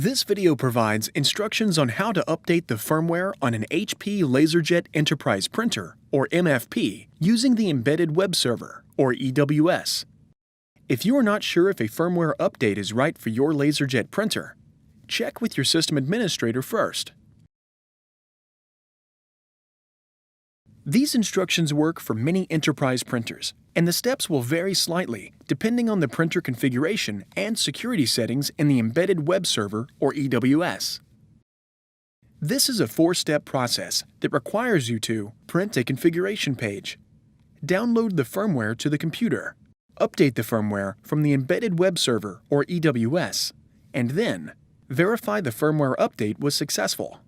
This video provides instructions on how to update the firmware on an HP LaserJet Enterprise printer, or MFP, using the Embedded Web Server, or EWS. If you are not sure if a firmware update is right for your LaserJet printer, check with your system administrator first. These instructions work for many enterprise printers, and the steps will vary slightly depending on the printer configuration and security settings in the Embedded Web Server, or EWS. This is a four-step process that requires you to print a configuration page, download the firmware to the computer, update the firmware from the Embedded Web Server, or EWS, and then verify the firmware update was successful.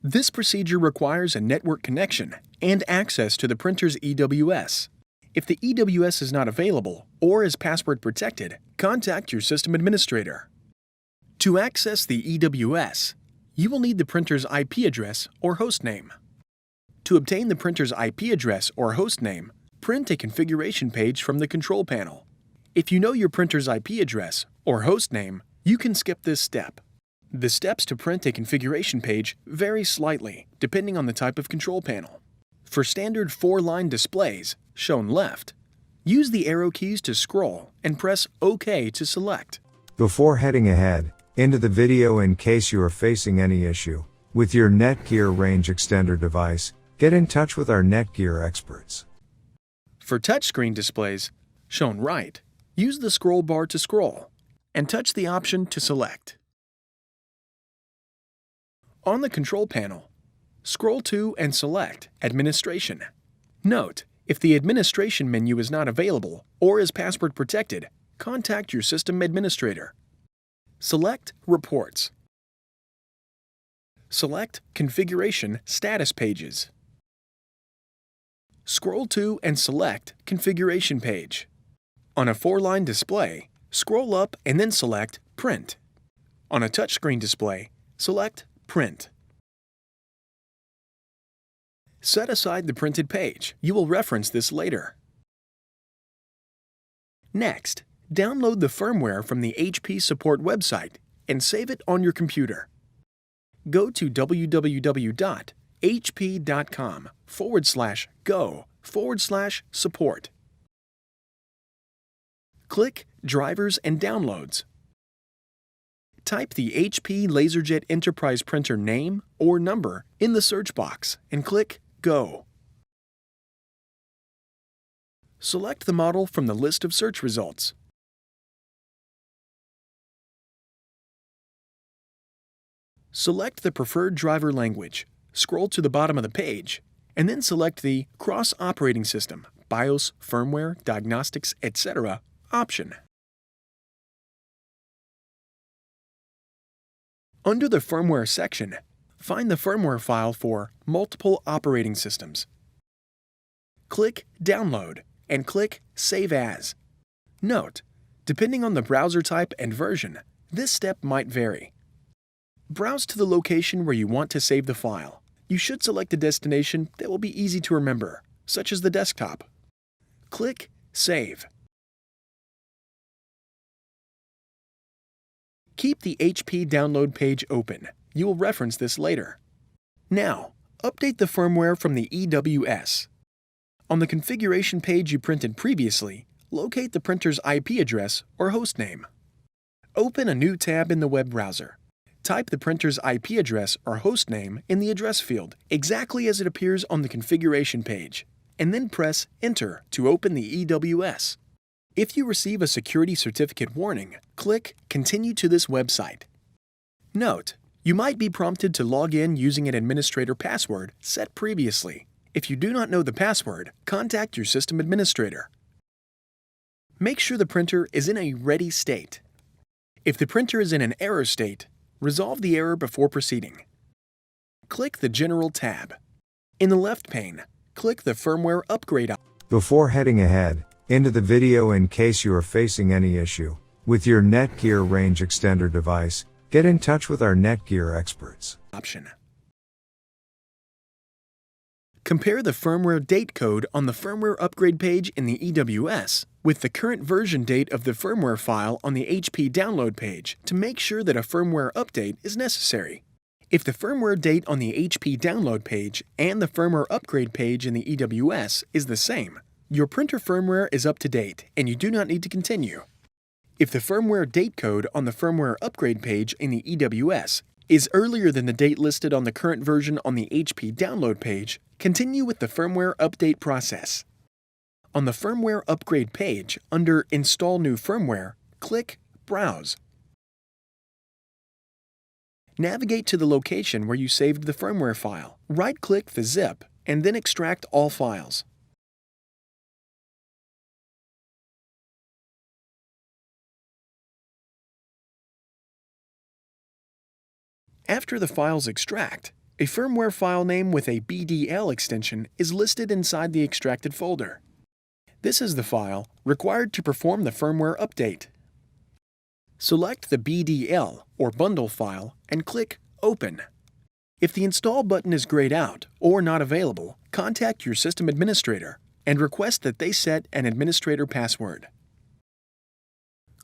This procedure requires a network connection and access to the printer's EWS. If the EWS is not available or is password protected, contact your system administrator. To access the EWS, you will need the printer's IP address or hostname. To obtain the printer's IP address or hostname, print a configuration page from the control panel. If you know your printer's IP address or hostname, you can skip this step. The steps to print a configuration page vary slightly depending on the type of control panel. For standard 4-line displays, shown left, use the arrow keys to scroll and press OK to select. Before heading ahead into the video, in case you are facing any issue with your Netgear range extender device, get in touch with our Netgear experts. For touchscreen displays, shown right, use the scroll bar to scroll and touch the option to select. On the control panel, scroll to and select Administration. Note, if the Administration menu is not available or is password protected, contact your system administrator. Select Reports. Select Configuration Status Pages. Scroll to and select Configuration Page. On a 4-line display, scroll up and then select Print. On a touchscreen display, select Print. Set aside the printed page. You will reference this later. Next, download the firmware from the HP support website and save it on your computer. Go to www.hp.com/go/support. Click Drivers and Downloads. Type the HP LaserJet Enterprise printer name or number in the search box and click Go. Select the model from the list of search results. Select the preferred driver language, scroll to the bottom of the page, and then select the Cross Operating System, BIOS, Firmware, Diagnostics, etc. option. Under the Firmware section, find the firmware file for multiple operating systems. Click Download and click Save As. Note, depending on the browser type and version, this step might vary. Browse to the location where you want to save the file. You should select a destination that will be easy to remember, such as the desktop. Click Save. Keep the HP download page open. You will reference this later. Now, update the firmware from the EWS. On the configuration page you printed previously, locate the printer's IP address or hostname. Open a new tab in the web browser. Type the printer's IP address or hostname in the address field exactly as it appears on the configuration page, and then press Enter to open the EWS. If you receive a security certificate warning, click Continue to this website. Note, you might be prompted to log in using an administrator password set previously. If you do not know the password, contact your system administrator. Make sure the printer is in a ready state. If the printer is in an error state, resolve the error before proceeding. Click the General tab. In the left pane, click the Firmware Upgrade option. Before heading ahead into the video, in case you are facing any issue with your Netgear range extender device, get in touch with our Netgear experts. Compare the firmware date code on the firmware upgrade page in the EWS with the current version date of the firmware file on the HP download page to make sure that a firmware update is necessary. If the firmware date on the HP download page and the firmware upgrade page in the EWS is the same, your printer firmware is up to date and you do not need to continue. If the firmware date code on the firmware upgrade page in the EWS is earlier than the date listed on the current version on the HP download page, continue with the firmware update process. On the firmware upgrade page, under Install New Firmware, click Browse. Navigate to the location where you saved the firmware file. Right-click the zip and then extract all files. After the files extract, a firmware file name with a BDL extension is listed inside the extracted folder. This is the file required to perform the firmware update. Select the BDL or bundle file and click Open. If the Install button is grayed out or not available, contact your system administrator and request that they set an administrator password.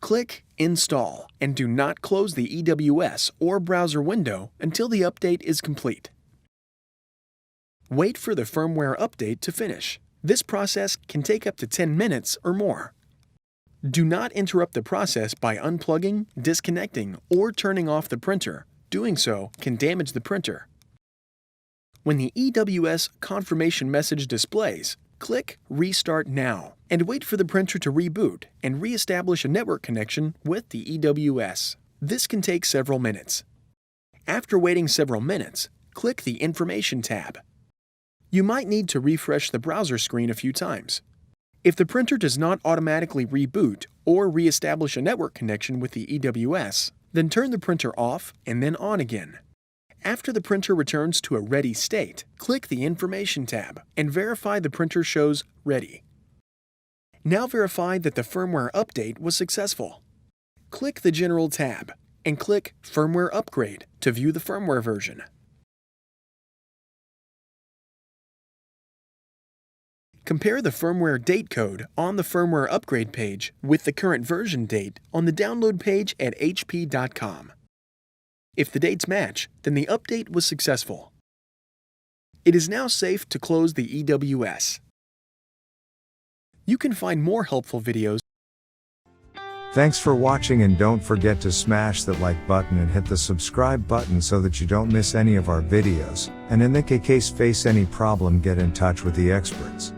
Click Install and do not close the EWS or browser window until the update is complete. Wait for the firmware update to finish. This process can take up to 10 minutes or more. Do not interrupt the process by unplugging, disconnecting, or turning off the printer. Doing so can damage the printer. When the EWS confirmation message displays, click Restart Now and wait for the printer to reboot and re-establish a network connection with the EWS. This can take several minutes. After waiting several minutes, click the Information tab. You might need to refresh the browser screen a few times. If the printer does not automatically reboot or re-establish a network connection with the EWS, then turn the printer off and then on again. After the printer returns to a ready state, click the Information tab and verify the printer shows Ready. Now verify that the firmware update was successful. Click the General tab and click Firmware Upgrade to view the firmware version. Compare the firmware date code on the firmware upgrade page with the current version date on the download page at hp.com. If the dates match, then the update was successful. It is now safe to close the EWS. You can find more helpful videos. Thanks for watching, and don't forget to smash that like button and hit the subscribe button so that you don't miss any of our videos. And in the case face any problem, get in touch with the experts.